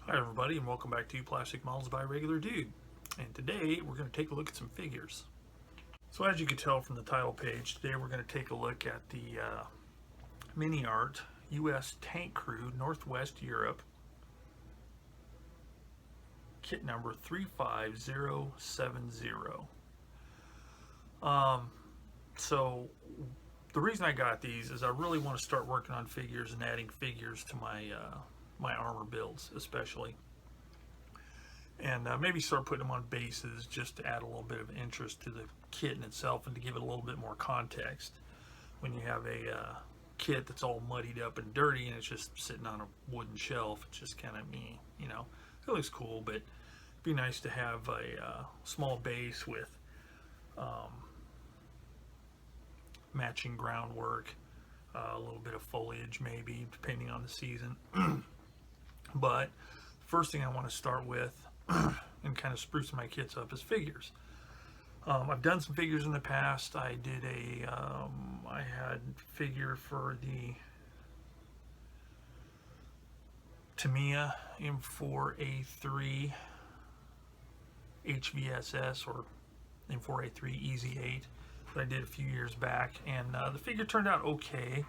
Hi everybody, and welcome back to Plastic Models by Regular Dude. And today we're going to take a look at some figures. So as you can tell from the title page, today we're going to take a look at the Miniart U.S. Tank Crew Northwest Europe kit number 35070. So the reason I got these is I really want to start working on figures and adding figures to my my armor builds, especially, and maybe start putting them on bases just to add a little bit of interest to the kit in itself and to give it a little bit more context. When you have a kit that's all muddied up and dirty and it's just sitting on a wooden shelf, it's just kind of me, you know. It looks cool, but it'd be nice to have a small base with matching groundwork, a little bit of foliage maybe, depending on the season. But first thing I want to start with and kind of spruce my kits up is figures. I've done some figures in the past. I did I had figure for the Tamiya M4A3 HVSS or M4A3 Easy 8 that I did a few years back, and the figure turned out okay,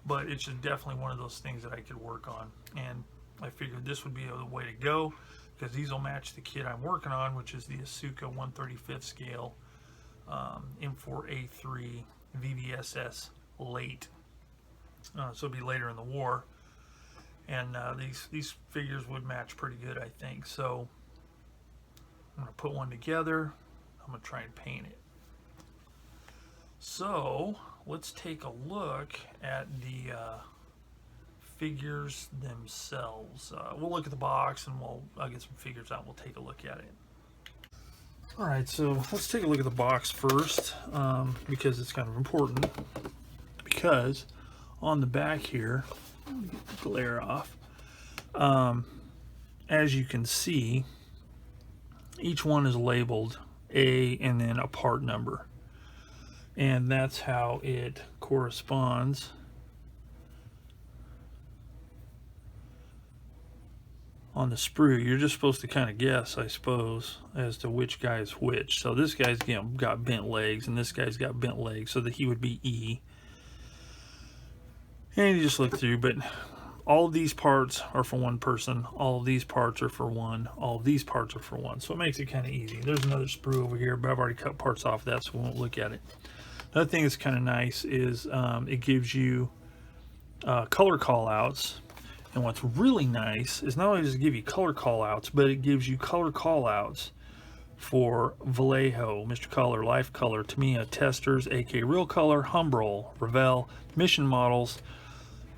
but it's just definitely one of those things that I could work on, and I figured this would be the way to go because these will match the kit I'm working on, which is the Asuka 1/35 scale M4A3 VVSS late. So it'll be later in the war, and these figures would match pretty good, I think. So I'm gonna put one together. I'm gonna try and paint it. So let's take a look at the figures themselves. We'll look at the box and I'll get some figures out and we'll take a look at it. Alright, so let's take a look at the box first, because it's kind of important. Because on the back here, let me get the glare off, as you can see, each one is labeled A and then a part number. And that's how it corresponds on the sprue. You're just supposed to kind of guess, I suppose, as to which guy is which. So this guy's got bent legs, and this guy's got bent legs, so that he would be E. And you just look through, but all of these parts are for one person, all of these parts are for one, all of these parts are for one. So it makes it kind of easy. There's another sprue over here, but I've already cut parts off of that, so we won't look at it. Another thing that's kind of nice is it gives you color callouts. And what's really nice is not only does it give you color callouts, but it gives you color callouts for Vallejo, Mr. Color, Life Color, Tamiya, Testers, AK Real Color, Humbrol, Revell, Mission Models,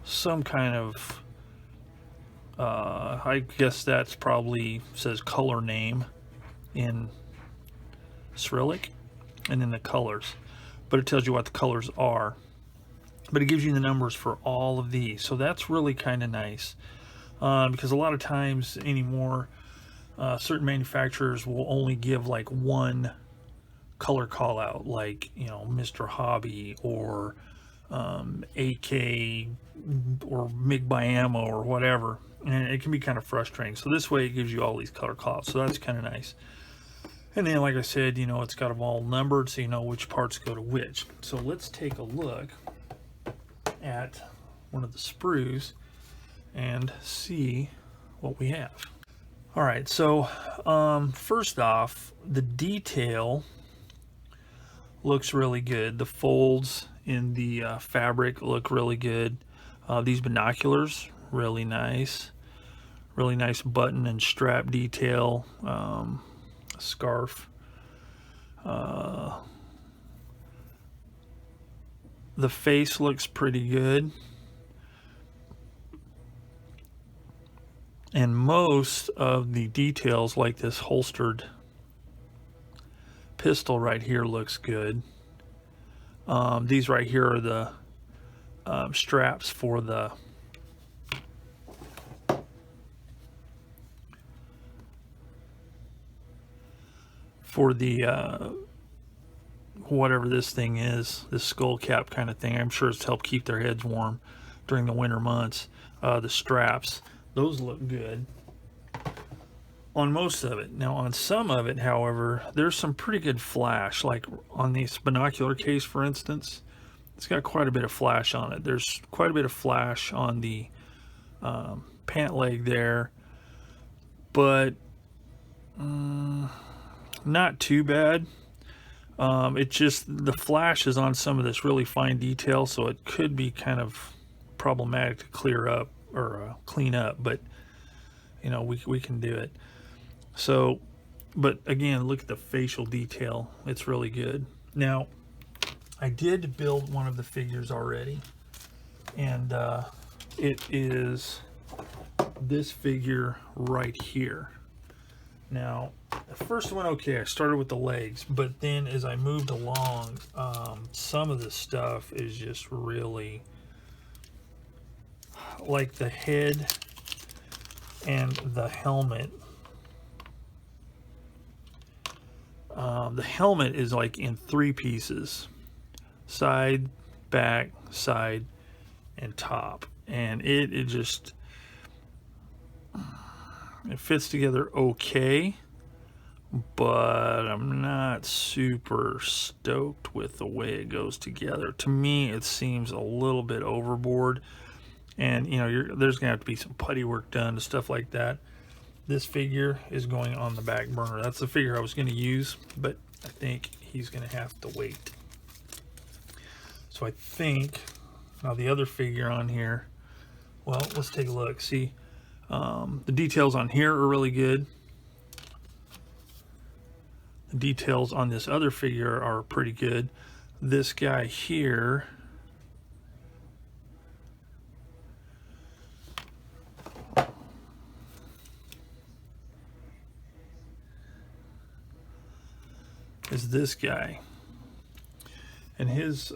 some kind of, I guess that's probably says color name in Cyrillic, and then the colors. But it tells you what the colors are. But it gives you the numbers for all of these. So that's really kind of nice. Because a lot of times anymore, certain manufacturers will only give like one color call out, like, you know, Mr. Hobby or AK or MIG by Ammo or whatever. And it can be kind of frustrating. So this way it gives you all these color call outs. So that's kind of nice. And then, like I said, you know, it's got them all numbered so you know which parts go to which. So let's take a look at one of the sprues and see what we have. All right, so first off, the detail looks really good. The folds in the fabric look really good. These binoculars, really nice. Really nice button and strap detail. Scarf. The face looks pretty good, and most of the details, like this holstered pistol right here, looks good. These right here are the straps for the whatever this thing is, this skull cap kind of thing. I'm sure it's to help keep their heads warm during the winter months. The straps, those look good. on most of it. Now on some of it, however, there's some pretty good flash, like on this binocular case, for instance. It's got quite a bit of flash on it. There's quite a bit of flash on the pant leg there, but not too bad. It just, the flash is on some of this really fine detail, so it could be kind of problematic to clear up or clean up, but you know, we can do it. So, but again, look at the facial detail. It's really good. Now, I did build one of the figures already, and it is this figure right here. Now, the first one, okay, I started with the legs, but then as I moved along, some of this stuff is just really, like the head and the helmet. The helmet is like in 3 pieces: side, back, side, and top. And it just, it fits together okay, but I'm not super stoked with the way it goes together. To me, it seems a little bit overboard, and you know, there's gonna have to be some putty work done to stuff like that. This figure is going on the back burner. That's the figure I was going to use, but I think he's going to have to wait. So I think, now the other figure on here, well, let's take a look. See, the details on here are really good. The details on this other figure are pretty good. This guy here, is this guy, and his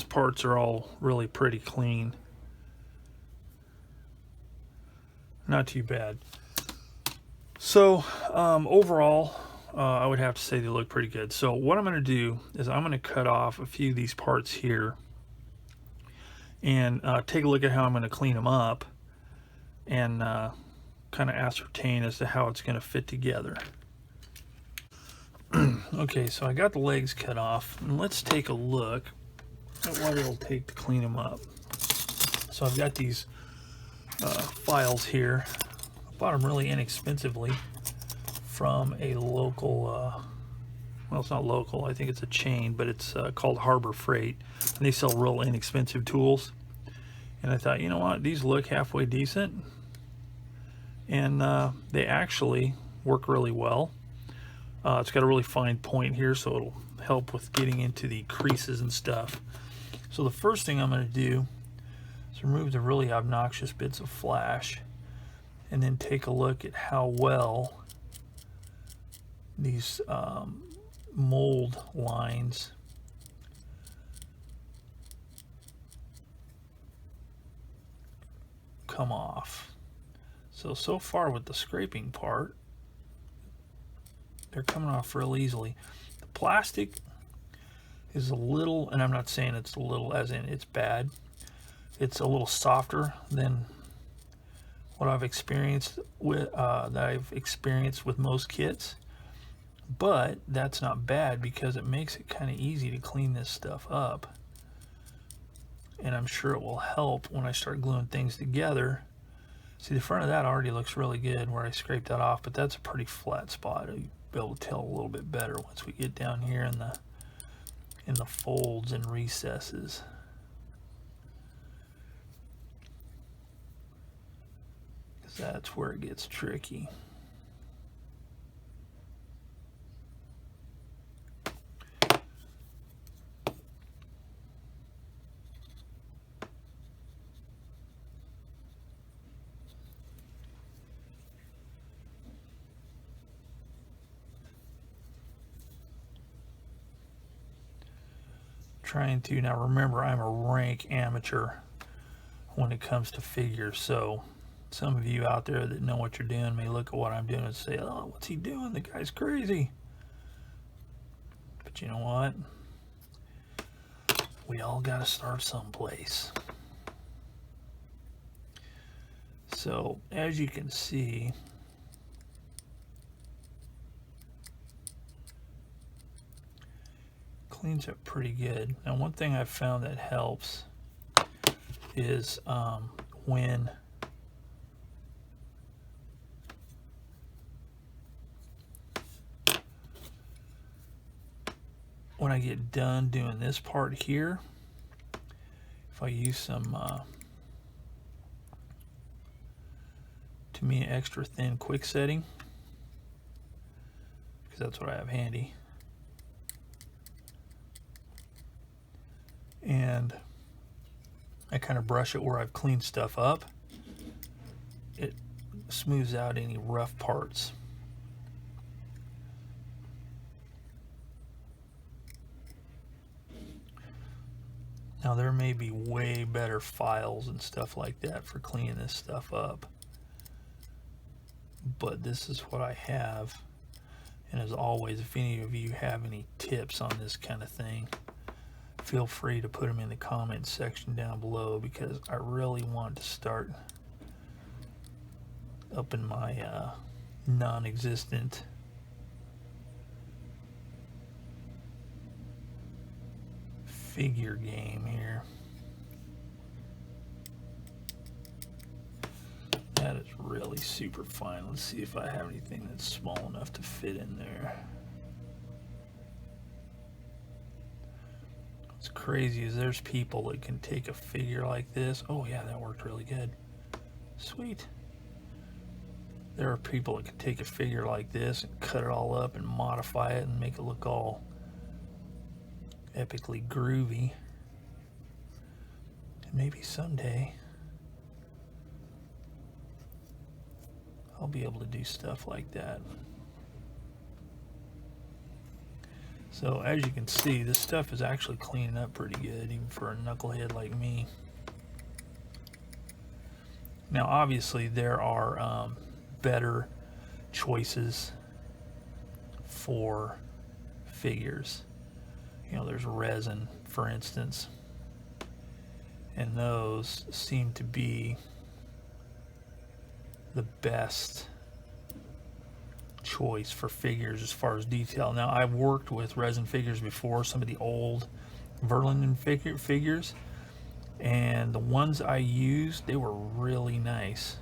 parts are all really pretty clean. Not too bad. So overall, I would have to say they look pretty good. So what I'm going to do is I'm going to cut off a few of these parts here and take a look at how I'm going to clean them up and kind of ascertain as to how it's going to fit together. Okay, so I got the legs cut off, and let's take a look at what it'll take to clean them up. So I've got these files here. I bought them really inexpensively from a local, well, it's not local, I think it's a chain, but it's called Harbor Freight, and they sell real inexpensive tools. And I thought, you know what, these look halfway decent, and they actually work really well. It's got a really fine point here, so it'll help with getting into the creases and stuff. So the first thing I'm going to do is remove the really obnoxious bits of flash, and then take a look at how well these mold lines come off. So far with the scraping part, they're coming off real easily. The plastic is a little, and I'm not saying it's a little as in it's bad, it's a little softer than what I've experienced with with most kits, but that's not bad because it makes it kind of easy to clean this stuff up, and I'm sure it will help when I start gluing things together. See, the front of that already looks really good where I scraped that off, but that's a pretty flat spot. You'll be able to tell a little bit better once we get down here in the folds and recesses. Because that's where it gets tricky. Trying to, now remember, I'm a rank amateur when it comes to figures, so some of you out there that know what you're doing may look at what I'm doing and say, oh, what's he doing? The guy's crazy. But you know what? We all got to start someplace. So as you can see, cleans up pretty good. Now, one thing I've found that helps is when I get done doing this part here, if I use some to me extra thin quick setting, because that's what I have handy, and I kind of brush it where I've cleaned stuff up, it smooths out any rough parts. Now, there may be way better files and stuff like that for cleaning this stuff up, but this is what I have. And as always, if any of you have any tips on this kind of thing, feel free to put them in the comment section down below, because I really want to start up in my non-existent figure game here. That is really super fine. Let's see if I have anything that's small enough to fit in there. What's crazy is there's people that can take a figure like this. Oh yeah, that worked really good. Sweet. There are people that can take a figure like this and cut it all up and modify it and make it look all epically groovy. And maybe someday I'll be able to do stuff like that. So as you can see, this stuff is actually cleaning up pretty good, even for a knucklehead like me. Now obviously there are better choices for figures. You know, there's resin, for instance, and those seem to be the best choice for figures as far as detail. Now, I've worked with resin figures before, some of the old Verlinen figures, and the ones I used, they were really nice,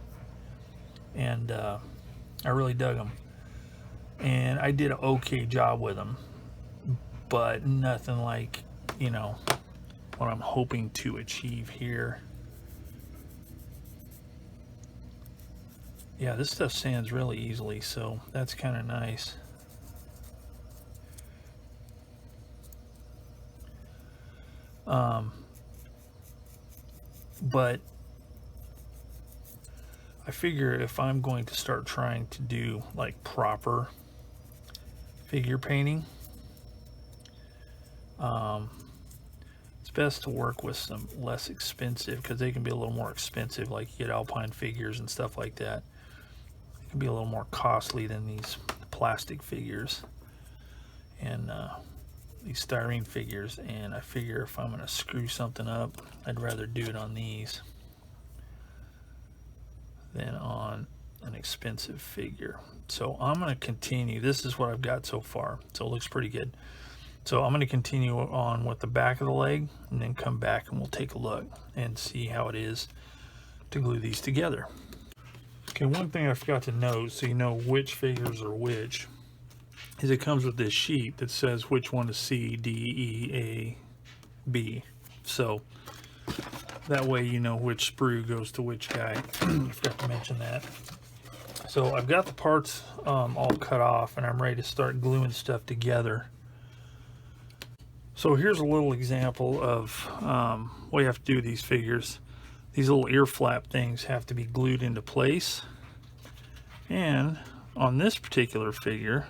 and I really dug them, and I did an okay job with them, but nothing like, you know, what I'm hoping to achieve here. Yeah, this stuff sands really easily, so that's kind of nice. But I figure if I'm going to start trying to do like proper figure painting, it's best to work with some less expensive, because they can be a little more expensive, like you get Alpine figures and stuff like that. It can be a little more costly than these plastic figures and these styrene figures, and I figure if I'm going to screw something up, I'd rather do it on these than on an expensive figure. So I'm going to continue. This is what I've got so far, so it looks pretty good. So I'm going to continue on with the back of the leg, and then come back and we'll take a look and see how it is to glue these together. Okay, one thing I forgot to note, so you know which figures are which, is it comes with this sheet that says which one is C, D, E, A, B. So that way you know which sprue goes to which guy. I forgot to mention that. So I've got the parts all cut off, and I'm ready to start gluing stuff together. So here's a little example of what you have to do with these figures. These little ear flap things have to be glued into place. And on this particular figure,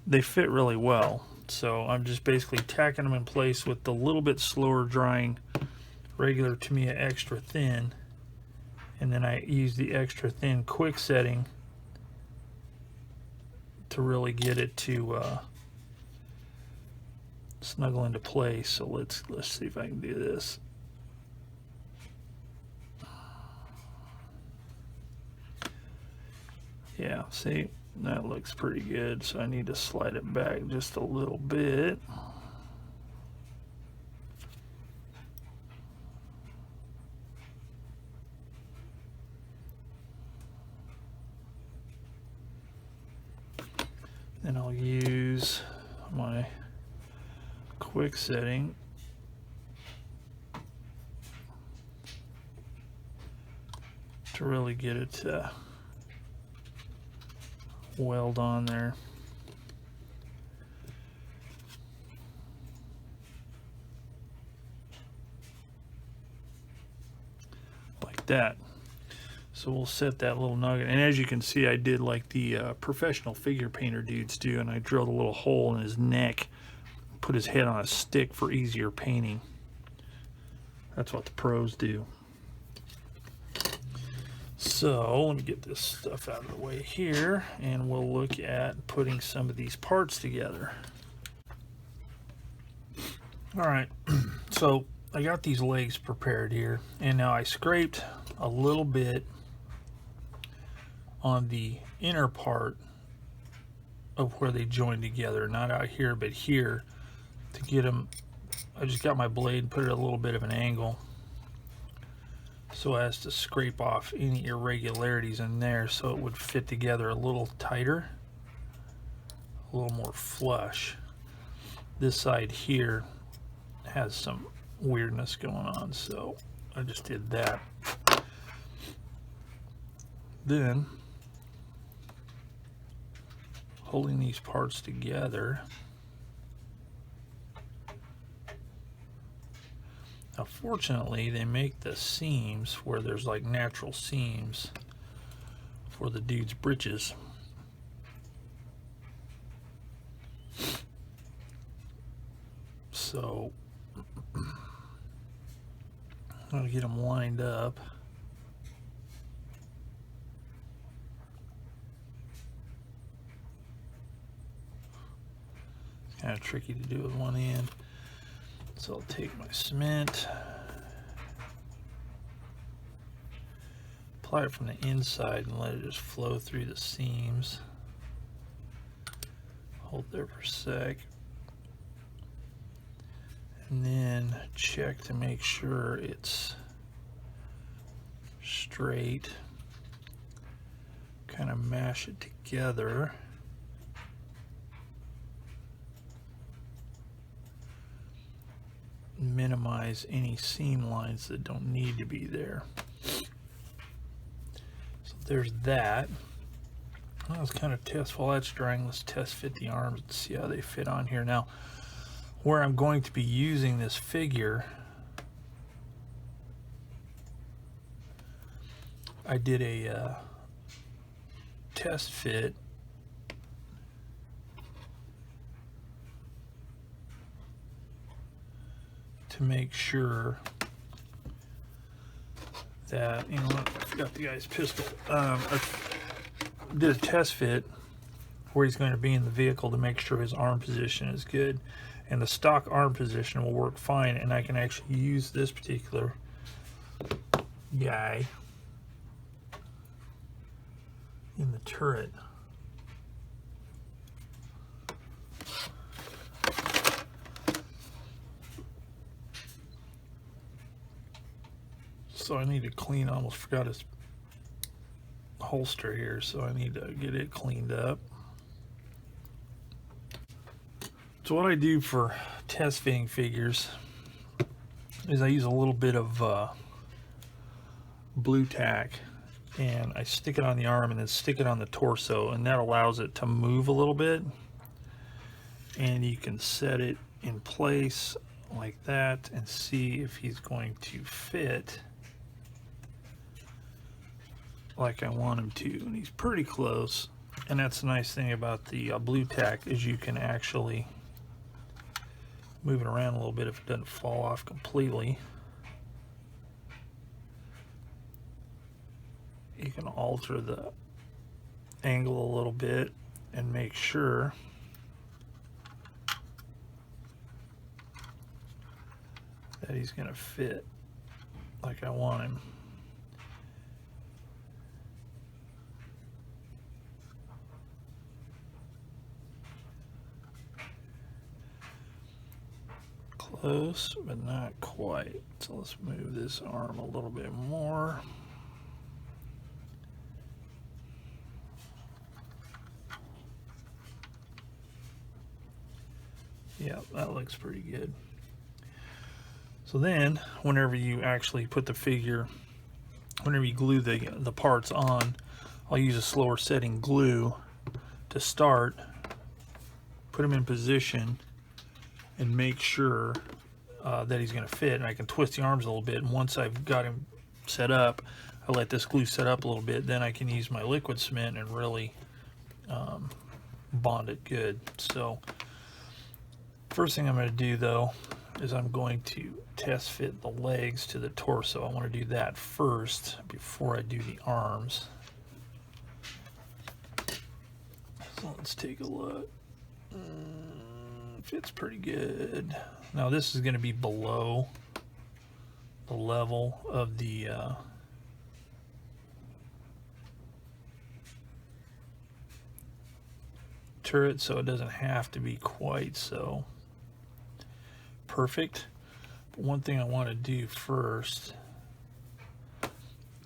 they fit really well. So I'm just basically tacking them in place with the little bit slower drying regular Tamiya extra thin. And then I use the extra thin quick setting to really get it to snuggle into place. So let's see if I can do this. Yeah, see, That looks pretty good, so I need to slide it back just a little bit. Then I'll use my quick setting to really get it to weld on there. Like that. So we'll set that little nugget, and as you can see, I did like the professional figure painter dudes do, and I drilled a little hole in his neck, put his head on a stick for easier painting. That's what the pros do. So let me get this stuff out of the way here, and we'll look at putting some of these parts together. All right, so I got these legs prepared here, and now I scraped a little bit on the inner part of where they join together, not out here but here, to get them. I just got my blade and put it at a little bit of an angle so as to scrape off any irregularities in there, so it would fit together a little tighter, a little more flush. This side here has some weirdness going on, so I just did that. Then, holding these parts together, now fortunately they make the seams where there's like natural seams for the dude's britches. So I'm going to get them lined up. It's kind of tricky to do with one hand. So I'll take my cement, apply it from the inside and let it just flow through the seams. Hold there for a sec. And then check to make sure it's straight. Kind of mash it together. Minimize any seam lines that don't need to be there. So there's that. Well, let's kind of test while that's drying. Let's test fit the arms and see how they fit on here. Now, where I'm going to be using this figure, I did a test fit to make sure that, you know what, I forgot the guy's pistol. I did a test fit where he's going to be in the vehicle to make sure his arm position is good. And the stock arm position will work fine, and I can actually use this particular guy in the turret. So I need to clean, I almost forgot his holster here, so I need to get it cleaned up. So what I do for test fitting figures is I use a little bit of blue tack, and I stick it on the arm and then stick it on the torso, and that allows it to move a little bit, and you can set it in place like that and see if he's going to fit like I want him to, and he's pretty close. And that's the nice thing about the blue tack, is you can actually move it around a little bit if it doesn't fall off completely. You can alter the angle a little bit and make sure that he's going to fit like I want him. close, but not quite. So let's move this arm a little bit more. Yeah, that looks pretty good. So then, whenever you actually put the figure, whenever you glue the parts on, I'll use a slower setting glue to start, put them in position, and make sure that he's going to fit. And I can twist the arms a little bit, and once I've got him set up, I let this glue set up a little bit, then I can use my liquid cement and really bond it good. So first thing I'm going to do though is I'm going to test fit the legs to the torso. I want to do that first before I do the arms. So let's take a look. Fits pretty good. Now this is going to be below the level of the turret, so it doesn't have to be quite so perfect. But one thing I want to do first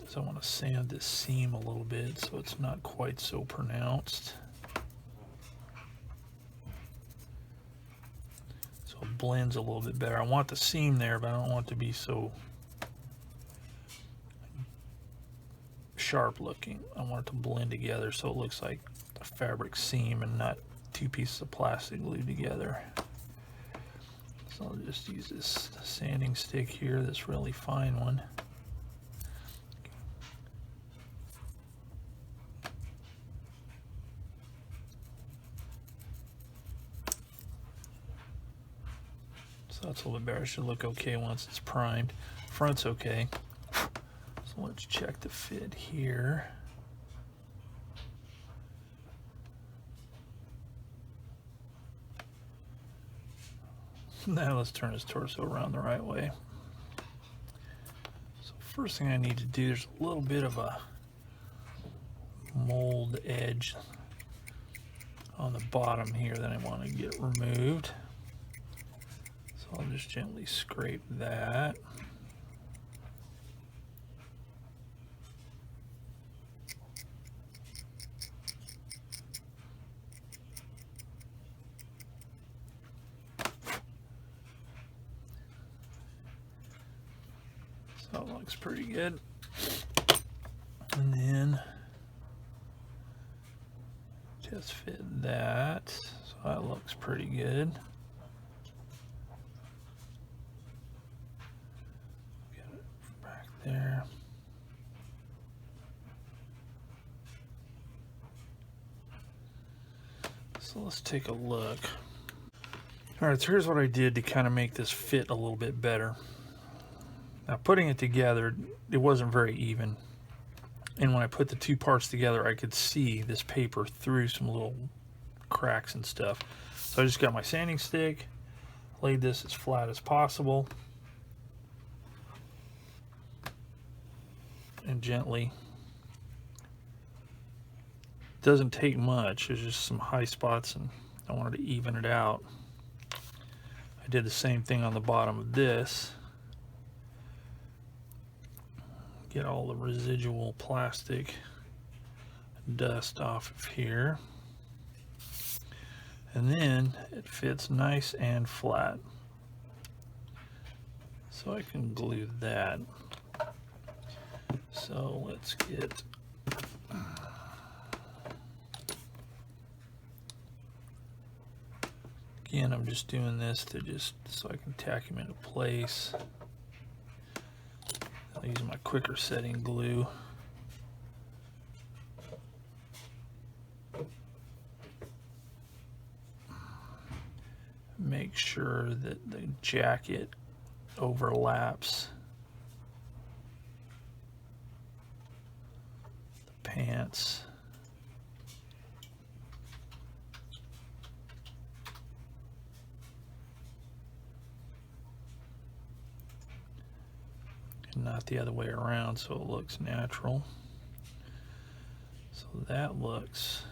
is I want to sand this seam a little bit so it's not quite so pronounced. So it blends a little bit better. I want the seam there, but I don't want it to be so sharp looking. I want it to blend together so it looks like a fabric seam and not two pieces of plastic glued together. So I'll just use this sanding stick here, this really fine one. So that's a little bit better. It should look okay once it's primed. Front's okay. So let's check the fit here. Now let's turn his torso around the right way. So first thing I need to do, there's a little bit of a mold edge on the bottom here that I want to get removed. So I'll just gently scrape that. So it looks pretty good. And then just fit that. So that looks pretty good. Get it back there. So let's take a look. All right, so here's what I did to kind of make this fit a little bit better. Now putting it together, it wasn't very even. And when I put the two parts together, I could see this paper through some little cracks and stuff. So I just got my sanding stick, laid this as flat as possible, and gently. It doesn't take much, there's just some high spots and I wanted to even it out. I did the same thing on the bottom of this. Get all the residual plastic dust off of here. And then it fits nice and flat. So I can glue that. So let's get again, I'm just doing this to just so I can tack him into place. I'll use my quicker setting glue. Make sure that the jacket overlaps the pants. Not the other way around, so it looks natural. So that looks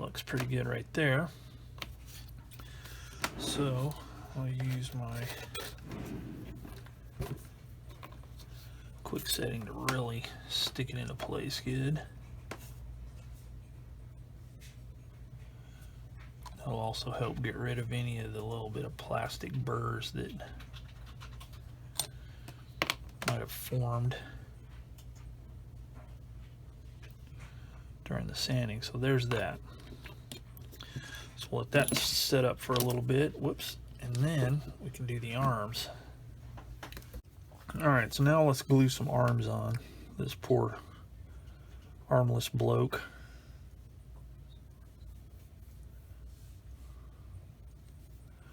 looks pretty good right there. So I'll use my quick setting to really stick it into place good. That'll also help get rid of any of the little bit of plastic burrs that might have formed during the sanding. So there's that. So we'll let that set up for a little bit. Whoops. And then we can do the arms. Alright, so now let's glue some arms on this poor armless bloke.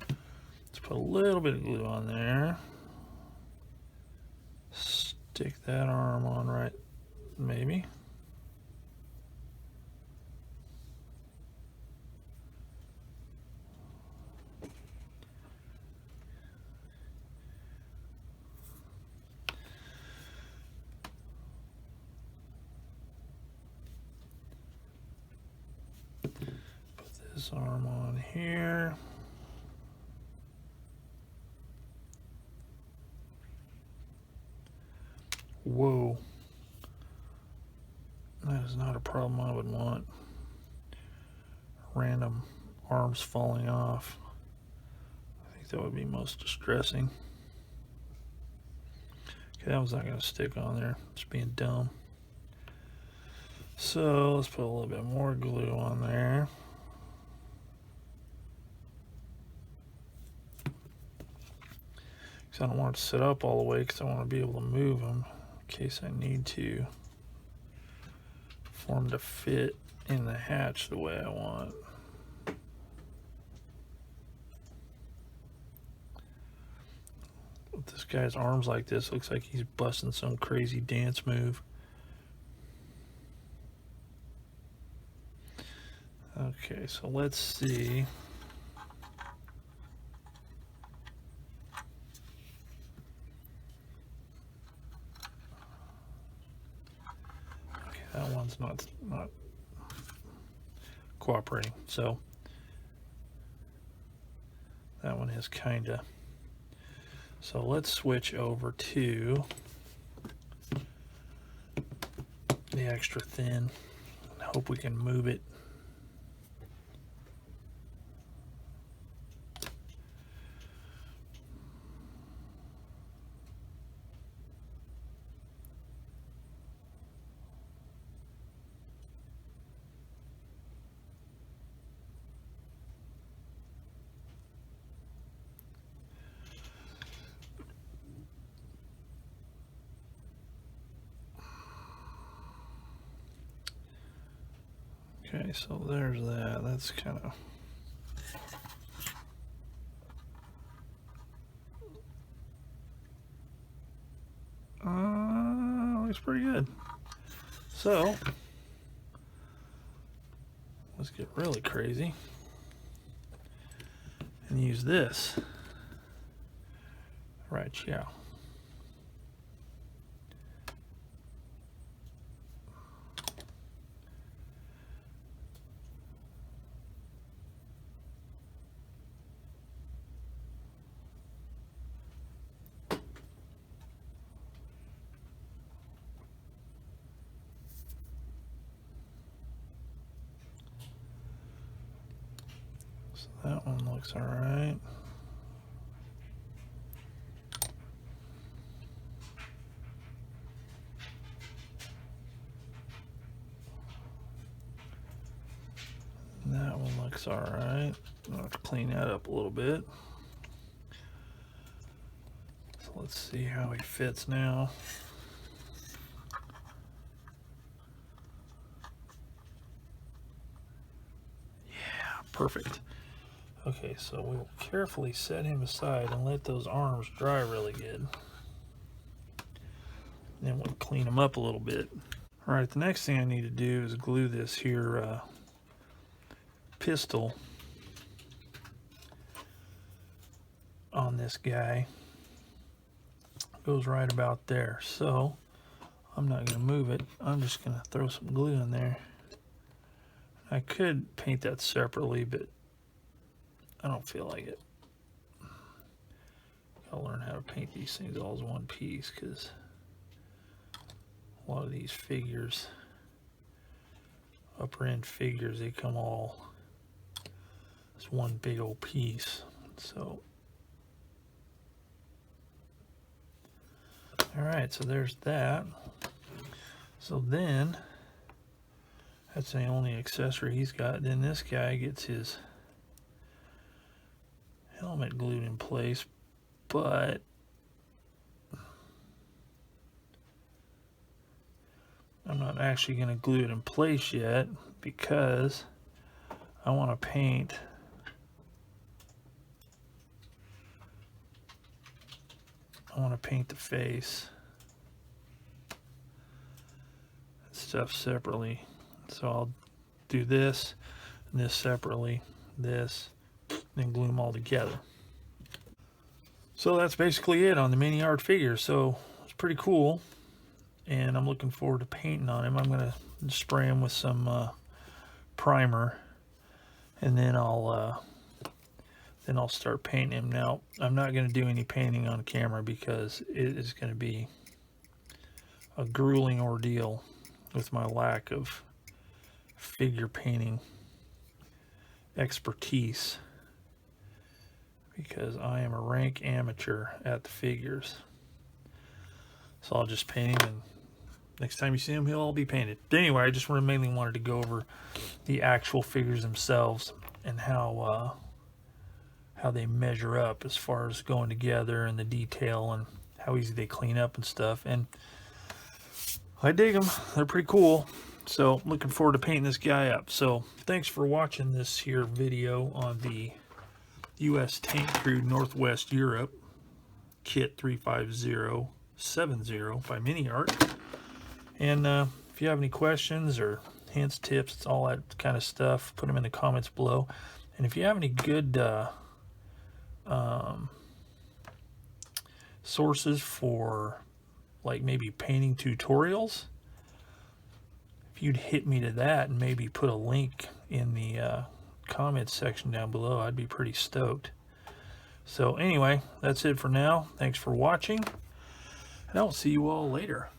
Let's put a little bit of glue on there. Stick that arm on right, maybe. This arm on here. Whoa. That is not a problem I would want. Random arms falling off. I think that would be most distressing. Okay, that one's not going to stick on there. Just being dumb. So let's put a little bit more glue on there. I don't want it to sit up all the way because I want to be able to move them in case I need to, for them to fit in the hatch the way I want. With this guy's arms like this, looks like he's busting some crazy dance move. Okay, so let's see. That one's not cooperating, so that one is kinda. So let's switch over to the extra thin and hope we can move it. Okay, so there's that. That's kind of looks pretty good. So let's get really crazy and use this. Right, yeah. So that one looks all right. That one looks all right. I'll have to clean that up a little bit. So let's see how he fits now. Yeah, perfect. Okay, so we'll carefully set him aside and let those arms dry really good. Then we'll clean them up a little bit. All right, the next thing I need to do is glue this here pistol on this guy. It goes right about there. So I'm not going to move it. I'm just going to throw some glue in there. I could paint that separately, but I don't feel like it. I'll learn how to paint these things all as one piece, because a lot of these figures, upper end figures, they come all as one big old piece. So, all right, so there's that. So then, that's the only accessory he's got. Then this guy gets his helmet glued in place, but I'm not actually going to glue it in place yet because I want to paint the face and stuff separately. So I'll do this and this separately, this, then glue them all together. So that's basically it on the Miniart figure. So it's pretty cool, and I'm looking forward to painting on him. I'm going to spray him with some primer, and then I'll start painting him. Now, I'm not going to do any painting on camera because it is going to be a grueling ordeal with my lack of figure painting expertise, because I am a rank amateur at the figures. So I'll just paint him, and next time you see him, he'll all be painted. But anyway, I just mainly wanted to go over the actual figures themselves and how they measure up as far as going together and the detail and how easy they clean up and stuff. And I dig them. They're pretty cool. So looking forward to painting this guy up. So thanks for watching this here video on the U.S. Tank Crew Northwest Europe Kit 35070 by Miniart. And if you have any questions or hints, tips, all that kind of stuff, put them in the comments below. And if you have any good sources for like maybe painting tutorials, if you'd hit me to that and maybe put a link in the comments section down below, I'd be pretty stoked. So anyway, that's it for now. Thanks for watching, and I'll see you all later.